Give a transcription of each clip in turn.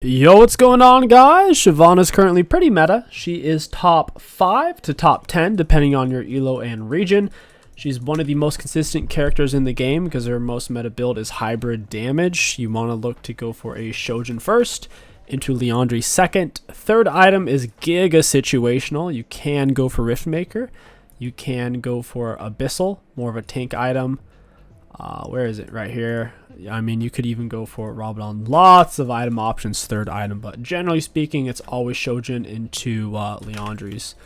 Yo, what's going on, guys? Shyvana is currently pretty meta. She is top 5 to top 10, depending on your elo and region. She's one of the most consistent characters in the game because her most meta build is hybrid damage. You want to look to go for a Shojin first, into Liandry second. Third item is Giga situational. You can go for Riftmaker. You can go for Abyssal, more of a tank item. Where is it? Right here. I mean, you could even go for Rabadon. Lots of item options, third item, but generally speaking, it's always Shojin into Liandry's.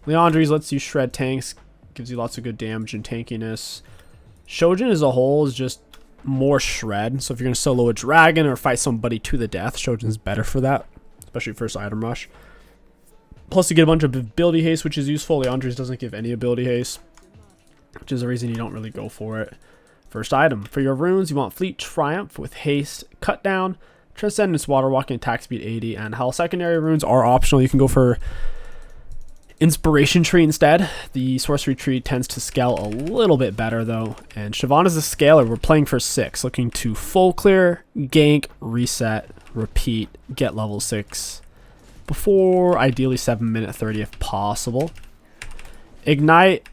Liandry's lets you shred tanks, gives you lots of good damage and tankiness. Shojin as a whole is just more shred, so if you're going to solo a dragon or fight somebody to the death, Shojin's better for that, especially first item rush. Plus, you get a bunch of ability haste, which is useful. Liandry's doesn't give any ability haste, which is the reason you don't really go for it. First item. For your runes, you want Fleet Triumph with Haste, Cut Down, Transcendence, Water Walking, Attack Speed 80, and Hell. Secondary runes are optional. You can go for Inspiration Tree instead. The Sorcery Tree tends to scale a little bit better, though. And Shyvana's a scaler. We're playing for 6, looking to full clear, gank, reset, repeat, get level 6 before ideally 7-minute 30 if possible. Ignite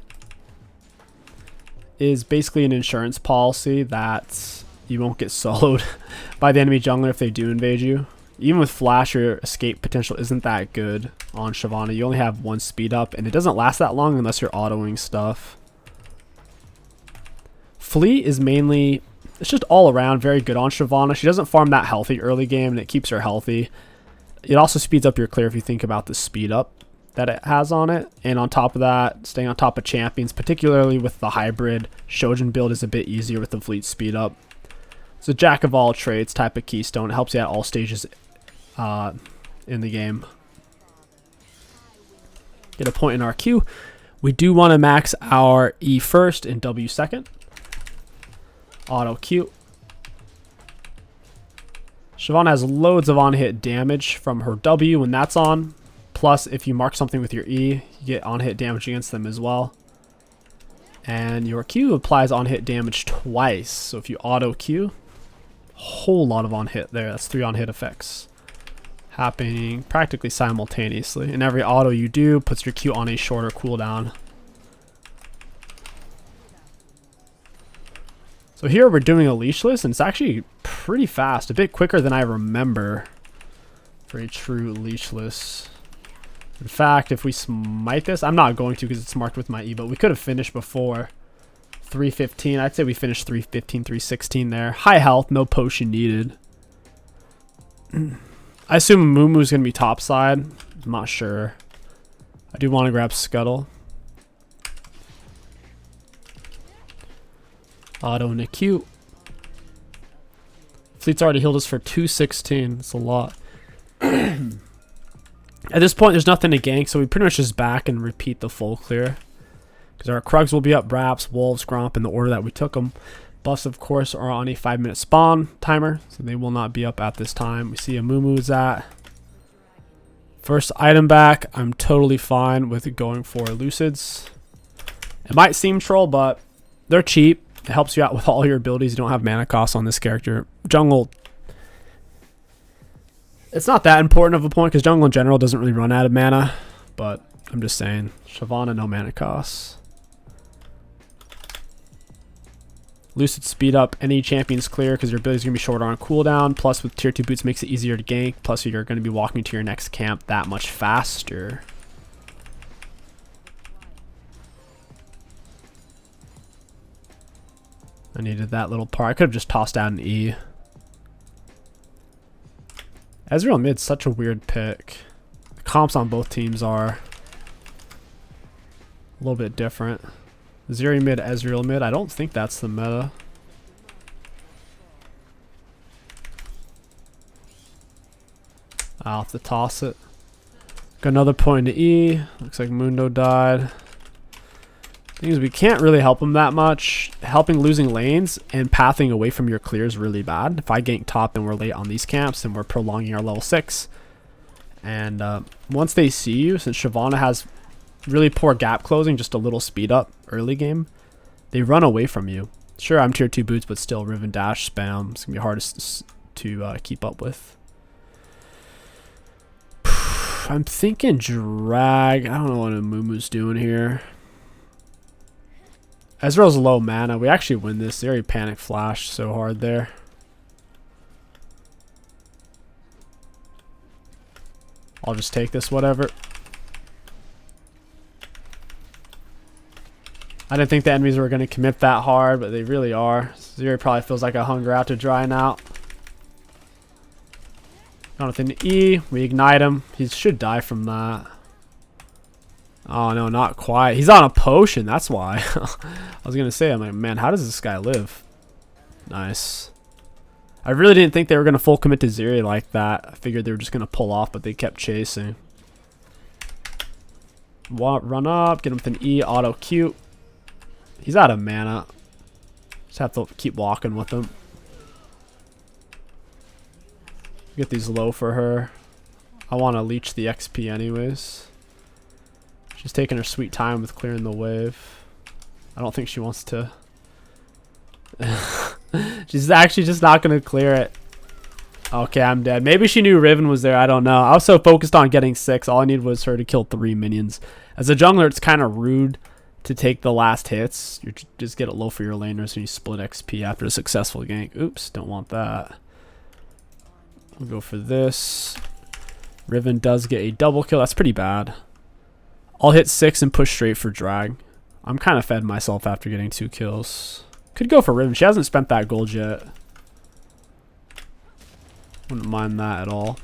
is basically an insurance policy that you won't get soloed by the enemy jungler if they do invade you. Even with Flash, your escape potential isn't that good on Shyvana. You only have 1 speed up, and it doesn't last that long unless you're autoing stuff. Fleet is mainly, it's just all around very good on Shyvana. She doesn't farm that healthy early game, and it keeps her healthy. It also speeds up your clear if you think about the speed up that it has on it, and on top of that, staying on top of champions, particularly with the hybrid Shojin build, is a bit easier with the fleet speed up. It's a jack of all trades type of keystone. It helps you at all stages in the game. Get a point in our Q. We do want to max our E first and W second. Auto Q. Shyvana has loads of on-hit damage from her W when that's on. Plus, if you mark something with your E, you get on-hit damage against them as well. And your Q applies on-hit damage twice. So if you auto Q, whole lot of on-hit there. That's 3 on-hit effects happening practically simultaneously. And every auto you do puts your Q on a shorter cooldown. So here we're doing a leashless, and it's actually pretty fast. A bit quicker than I remember for a true leashless. In fact, if we smite this, I'm not going to because it's marked with my E, but we could have finished before 315. I'd say we finished 315, 316 there. High health, no potion needed. I assume Mumu's going to be topside. I'm not sure. I do want to grab Scuttle. Auto and a Q. Fleet's already healed us for 216. That's a lot. At this point, there's nothing to gank, so we pretty much just back and repeat the full clear. Because our Krugs will be up, Braps, Wolves, Gromp in the order that we took them. Buffs, of course, are on a 5-minute spawn timer, so they will not be up at this time. We see a Mumu's at. First item back, I'm totally fine with going for Lucids. It might seem troll, but they're cheap. It helps you out with all your abilities. You don't have mana costs on this character. Jungle, it's not that important of a point because jungle in general doesn't really run out of mana, but I'm just saying, Shyvana, no mana costs. Lucid speed up any champion's clear because your ability is going to be shorter on cooldown. Plus with tier 2 boots makes it easier to gank. Plus you're going to be walking to your next camp that much faster. I needed that little part. I could have just tossed out an E. Ezreal mid's such a weird pick. The comps on both teams are a little bit different. Zeri mid, Ezreal mid. I don't think that's the meta. I'll have to toss it. Got another point to E. Looks like Mundo died. Thing is, we can't really help him that much. Helping losing lanes and pathing away from your clear is really bad. If I gank top and we're late on these camps, then we're prolonging our level 6. And once they see you, since Shyvana has really poor gap closing, just a little speed up early game, they run away from you. Sure, I'm tier 2 boots, but still Riven Dash spam. It's going to be hard to keep up with. I'm thinking drag. I don't know what Amumu's doing here. Ezreal's low mana. We actually win this. They already panic flashed so hard there. I'll just take this, whatever. I didn't think the enemies were going to commit that hard, but they really are. Zeri probably feels like a hunger out to drying out. Going with an E. We ignite him. He should die from that. Oh, no, not quite. He's on a potion. That's why. I was going to say, I'm like, man, how does this guy live? Nice. I really didn't think they were going to full commit to Zeri like that. I figured they were just going to pull off, but they kept chasing. Run up. Get him with an E. Auto Q. He's out of mana. Just have to keep walking with him. Get these low for her. I want to leech the XP anyways. She's taking her sweet time with clearing the wave. I don't think she wants to. She's actually just not going to clear it. Okay, I'm dead. Maybe she knew Riven was there. I don't know. I was so focused on getting 6. All I needed was her to kill 3 minions. As a jungler, it's kind of rude to take the last hits. You just get it low for your laners and you split XP after a successful gank. Oops, don't want that. We'll go for this. Riven does get a double kill. That's pretty bad. I'll hit 6 and push straight for drag. I'm kind of fed myself after getting 2 kills. Could go for Riven. She hasn't spent that gold yet. Wouldn't mind that at all.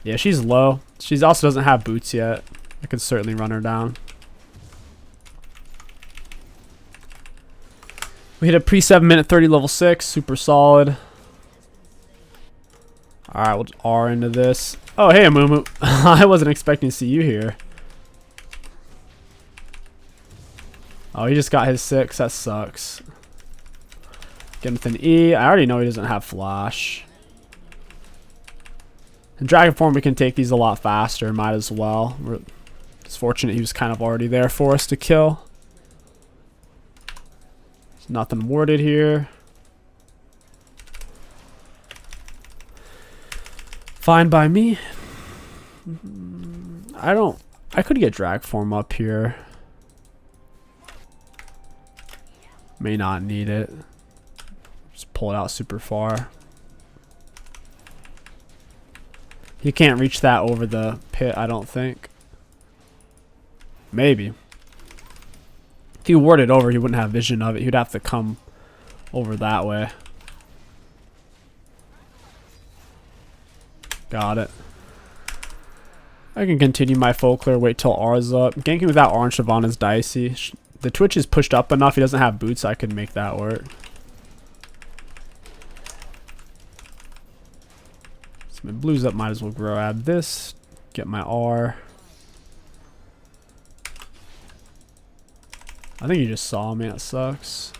Yeah, she's low. She also doesn't have boots yet. I could certainly run her down. We hit a pre 7 minute 30 level 6. Super solid. Alright, we'll just R into this. Oh, hey, Amumu. I wasn't expecting to see you here. Oh, he just got his 6. That sucks. Get him with an E. I already know he doesn't have flash. In Dragon form, we can take these a lot faster. Might as well. It's fortunate he was kind of already there for us to kill. There's nothing warded here. Fine by me. I could get drag form up here. May not need it. Just pull it out super far. He can't reach that over the pit, I don't think. Maybe. If he warded over, he wouldn't have vision of it. He'd have to come over that way. Got it. I can continue my full clear, wait till R's up. Ganking without R and Shyvana is dicey. The Twitch is pushed up enough. He doesn't have boots, so I could make that work. So my blues up, might as well grab this. Get my R. I think he just saw me. That sucks.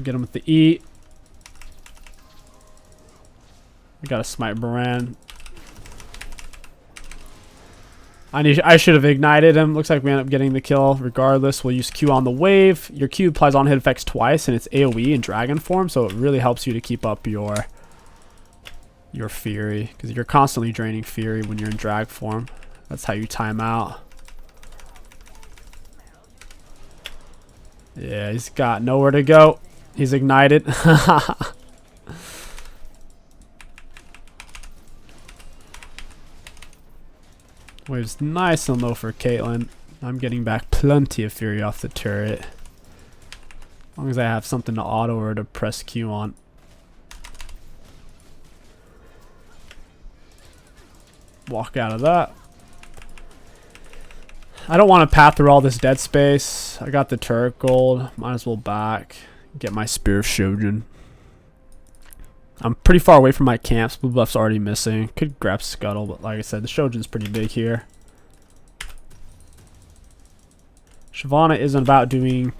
Get him with the E. We gotta smite Baran. I should have ignited him. Looks like we end up getting the kill regardless. We'll use Q on the wave. Your Q applies on hit effects twice, and it's AoE in dragon form, so it really helps you to keep up your Fury, because you're constantly draining Fury when you're in drag form. That's how you time out. Yeah, he's got nowhere to go. He's ignited. Wave's nice and low for Caitlyn. I'm getting back plenty of Fury off the turret. As long as I have something to auto or to press Q on. Walk out of that. I don't want to path through all this dead space. I got the turret gold. Might as well back. Get my Spear of Shojin. I'm pretty far away from my camps. Blue buff's already missing. Could grab Scuttle, but like I said, the Shojin's pretty big here. Shyvana isn't about doing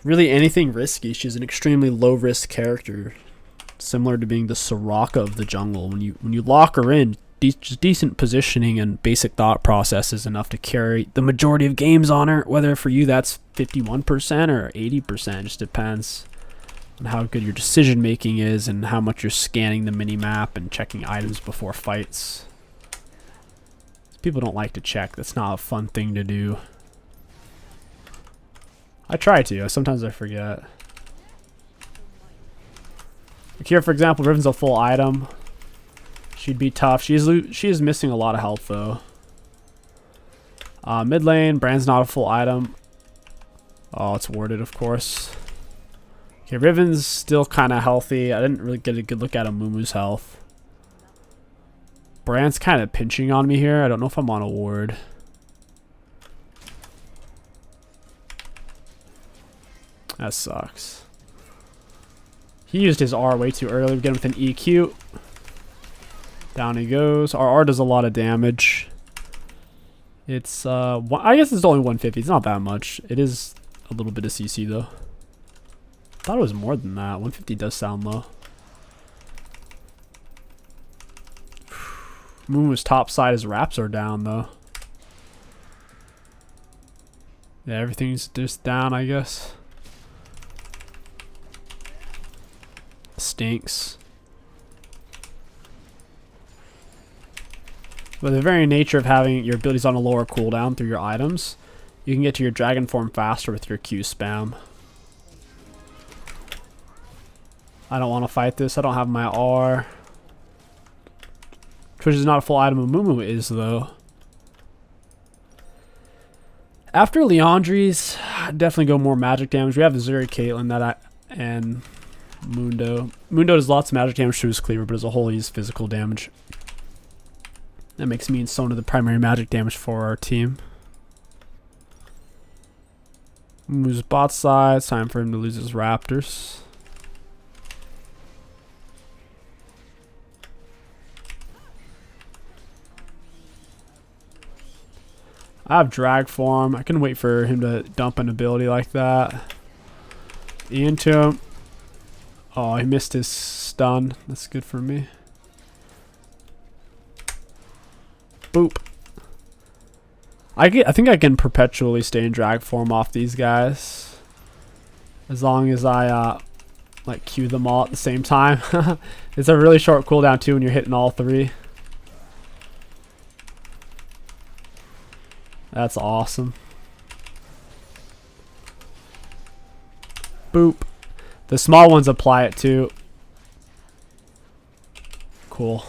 really anything risky. She's an extremely low risk character, similar to being the Soraka of the jungle. When you lock her in, just decent positioning and basic thought process is enough to carry the majority of games on her. Whether for you that's 51% or 80%, just depends on how good your decision making is and how much you're scanning the mini map and checking items before fights. People don't like to check. That's not a fun thing to do. I try to. Sometimes I forget. Like here, for example, Riven's a full item. She'd be tough. She is missing a lot of health though. Mid lane, Brand's not a full item. Oh, it's warded, of course. Okay, Riven's still kind of healthy. I didn't really get a good look at Amumu's health. Brand's kind of pinching on me here. I don't know if I'm on a ward. That sucks. He used his R way too early. We get him with an EQ. Down he goes. Our R does a lot of damage. It's, I guess it's only 150. It's not that much. It is a little bit of CC though. I thought it was more than that. 150 does sound low. Moon's top side, his wraps are down though. Yeah, everything's just down, I guess. Stinks. But the very nature of having your abilities on a lower cooldown through your items, you can get to your dragon form faster with your Q spam. I don't want to fight this. I don't have my R. Twitch is not a full item. Amumu is though. After Leandri's, I'd definitely go more magic damage. We have Zuri, Caitlyn, and Mundo. Mundo does lots of magic damage to his cleaver, but as a whole, he's physical damage. That makes me and Sona the primary magic damage for our team. Moves bot side. It's time for him to lose his Raptors. I have drag form. I can wait for him to dump an ability like that. Into him. Oh, he missed his stun. That's good for me. Boop. I think I can perpetually stay in drag form off these guys. As long as I like Q them all at the same time. It's a really short cooldown too when you're hitting all three. That's awesome. Boop. The small ones apply it too. Cool.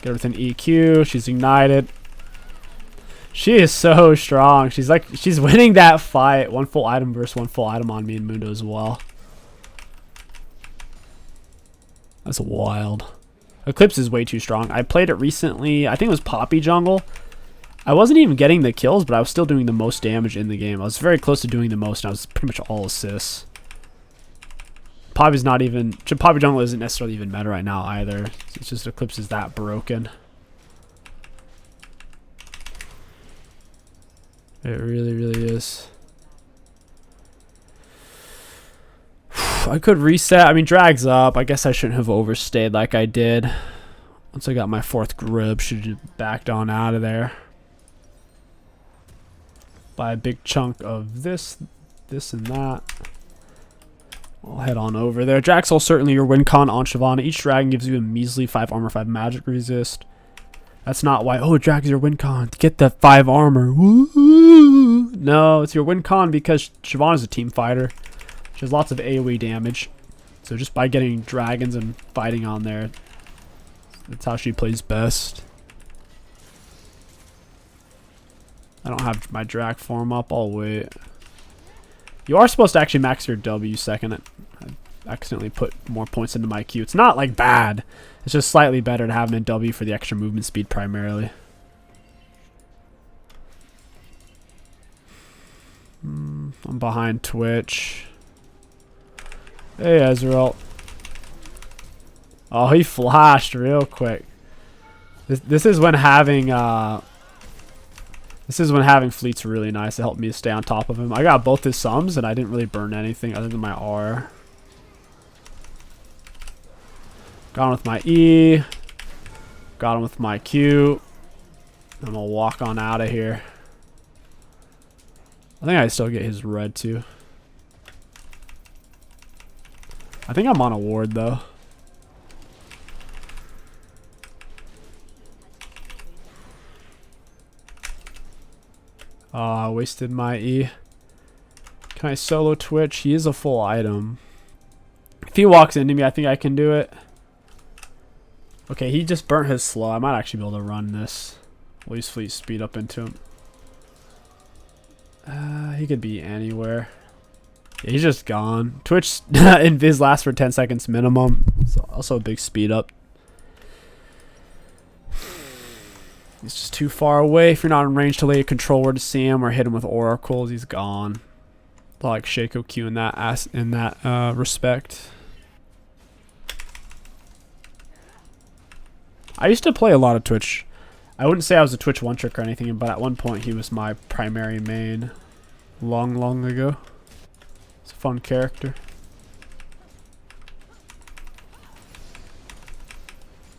Get her with an EQ. She's ignited. She is so strong. She's winning that fight. One full item versus one full item on me and Mundo as well. That's wild. Eclipse is way too strong. I played it recently. I think it was Poppy Jungle. I wasn't even getting the kills, but I was still doing the most damage in the game. I was very close to doing the most, and I was pretty much all assists. Poppy's not even... Poppy Jungle isn't necessarily even meta right now either. It's just Eclipse is that broken. It really, really is. I could reset. I mean, drag's up. I guess I shouldn't have overstayed like I did. Once I got my fourth grub, should have backed on out of there. Buy a big chunk of this and that. I'll head on over there. Jaxel, certainly your win con on Shyvana. Each dragon gives you a measly 5 armor, 5 magic resist. That's not why, oh, drag's your win con to get the 5 armor. Woo! No, it's your win con because Shyvana's a team fighter. She has lots of AoE damage. So just by getting dragons and fighting on there, that's how she plays best. I don't have my drag form up. I'll wait. You are supposed to actually max your W second. I accidentally put more points into my Q. It's not like bad. It's just slightly better to have him in W for the extra movement speed primarily. I'm behind Twitch. Hey, Ezreal. Oh, he flashed real quick. This is when having fleet's really nice. It helped me stay on top of him. I got both his sums and I didn't really burn anything other than my R. Got him with my E. Got him with my Q. I'm gonna walk on out of here. I think I still get his red too. I think I'm on a ward though. I wasted my E. Can I solo Twitch? He is a full item. If he walks into me, I think I can do it. Okay, he just burnt his slow. I might actually be able to run this. We'll use fleet speed up into him. He could be anywhere. Yeah, he's just gone. Twitch invis lasts for 10 seconds minimum. So also a big speed up. He's just too far away. If you're not in range to lay a control word to see him or hit him with oracles, he's gone. I like Shaco Q in that respect. I used to play a lot of Twitch. I wouldn't say I was a Twitch one trick or anything, but at one point he was my primary main. Long ago. It's a fun character.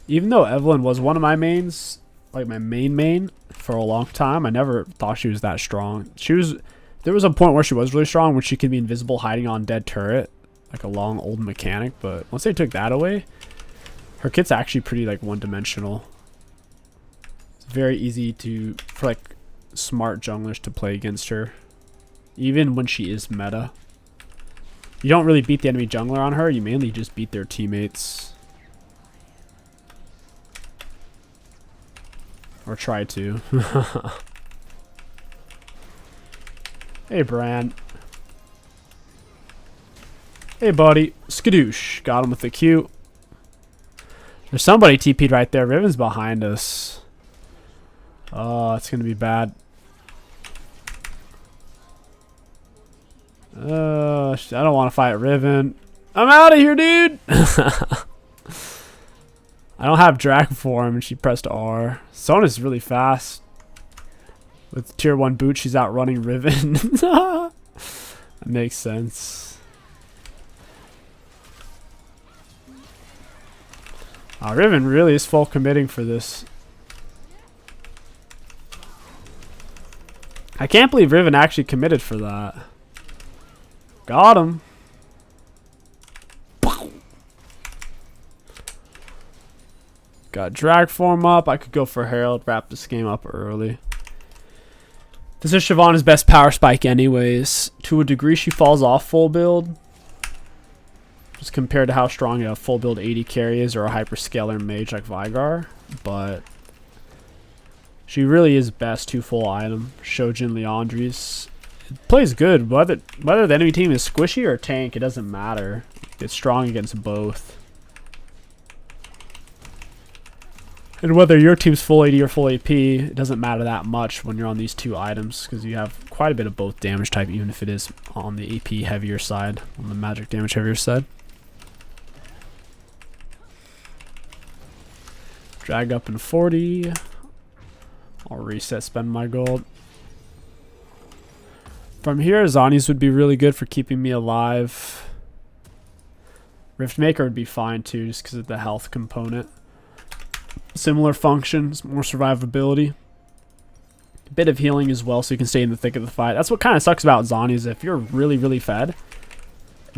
Even though Evelyn was one of my mains, like my main for a long time, I never thought she was that strong. There was a point where she was really strong when she could be invisible hiding on dead turret, like a long old mechanic, but once they took that away, her kit's actually pretty like one-dimensional. It's very easy for like smart junglers to play against her, even when she is meta. You don't really beat the enemy jungler on her, you mainly just beat their teammates. Or try to. Hey, Bran. Hey, buddy. Skadoosh. Got him with the Q. There's somebody TP'd right there. Riven's behind us. Oh, it's going to be bad. I don't want to fight Riven. I'm out of here, dude. I don't have Dragon Form, and she pressed R. Sona's really fast. With tier 1 boot, she's outrunning Riven. That makes sense. Riven really is full committing for this. I can't believe Riven actually committed for that. Got him. Got drag form up. I could go for Herald, wrap this game up early. This is Shyvana's best power spike anyways. To a degree, she falls off full build. Just compared to how strong a full build 80 carry is or a hyperscaler mage like Vigar. But she really is best two full item. Shojin Leandri's. It plays good. Whether the enemy team is squishy or tank, it doesn't matter. It's strong against both. And whether your team's full AD or full AP, it doesn't matter that much when you're on these two items because you have quite a bit of both damage type, even if it is on the AP heavier side, on the magic damage heavier side. Drag up in 40. I'll reset, spend my gold. From here, Zani's would be really good for keeping me alive. Riftmaker would be fine too, just because of the health component. Similar functions, more survivability. A bit of healing as well, so you can stay in the thick of the fight. That's what kind of sucks about Zani's. If you're really, really fed,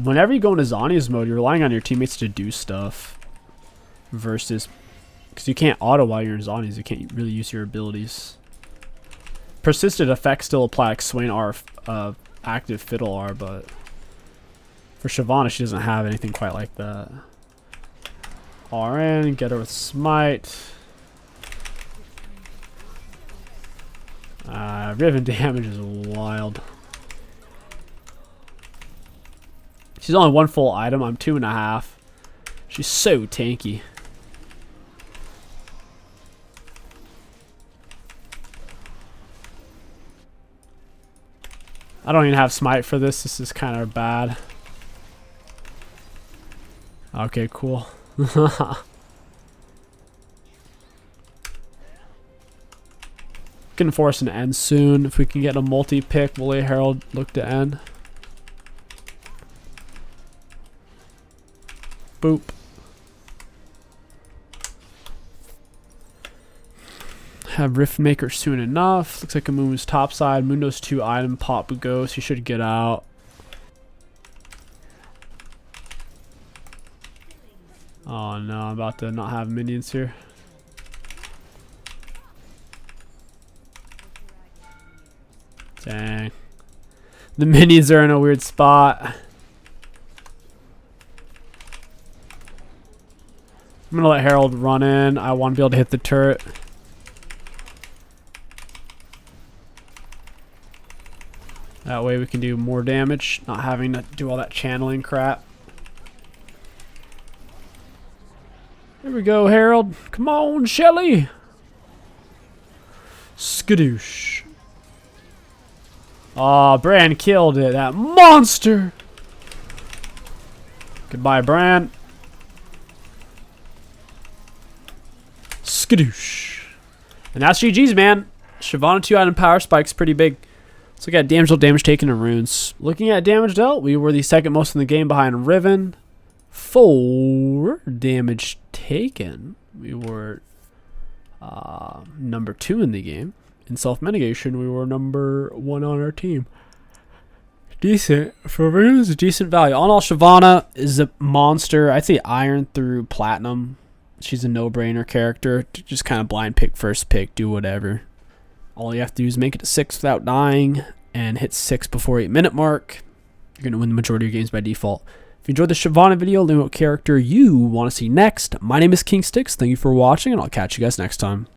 whenever you go into Zani's mode, you're relying on your teammates to do stuff. Versus, because you can't auto while you're in Zani's, you can't really use your abilities. Persistent effects still apply, like Swain R, active Fiddle R, but for Shyvana, she doesn't have anything quite like that. RN, get her with smite. Riven damage is wild. She's only one full item. I'm 2.5. She's so tanky. I don't even have smite for this. This is kind of bad. Okay, cool. Can force an end soon. If we can get a multi-pick, will a Herald look to end? Boop. Have Riftmaker soon enough. Looks like Amumu's topside. Mundo's 2 item pop ghost. He should get out. Oh no, I'm about to not have minions here. Dang. The minions are in a weird spot. I'm gonna let Harold run in. I want to be able to hit the turret. That way we can do more damage, not having to do all that channeling crap. Here we go, Harold. Come on, Shelly. Skadoosh. Aw, Bran killed it. That monster. Goodbye, Bran. Skadoosh. And that's GG's, man. Shyvana 2-item power spike's pretty big. Let's look at damage taken and runes. Looking at damage dealt, we were the second most in the game behind Riven. For damage taken, we were number 2 in the game. In self-mitigation, we were number 1 on our team. Decent. For runes, decent value. All in all, Shyvana is a monster. I'd say iron through platinum. She's a no-brainer character. Just kind of blind pick, first pick, do whatever. All you have to do is make it to 6 without dying and hit 6 before 8-minute mark. You're going to win the majority of your games by default. If you enjoyed the Shyvana video, let me know what character you want to see next. My name is King Sticks. Thank you for watching, and I'll catch you guys next time.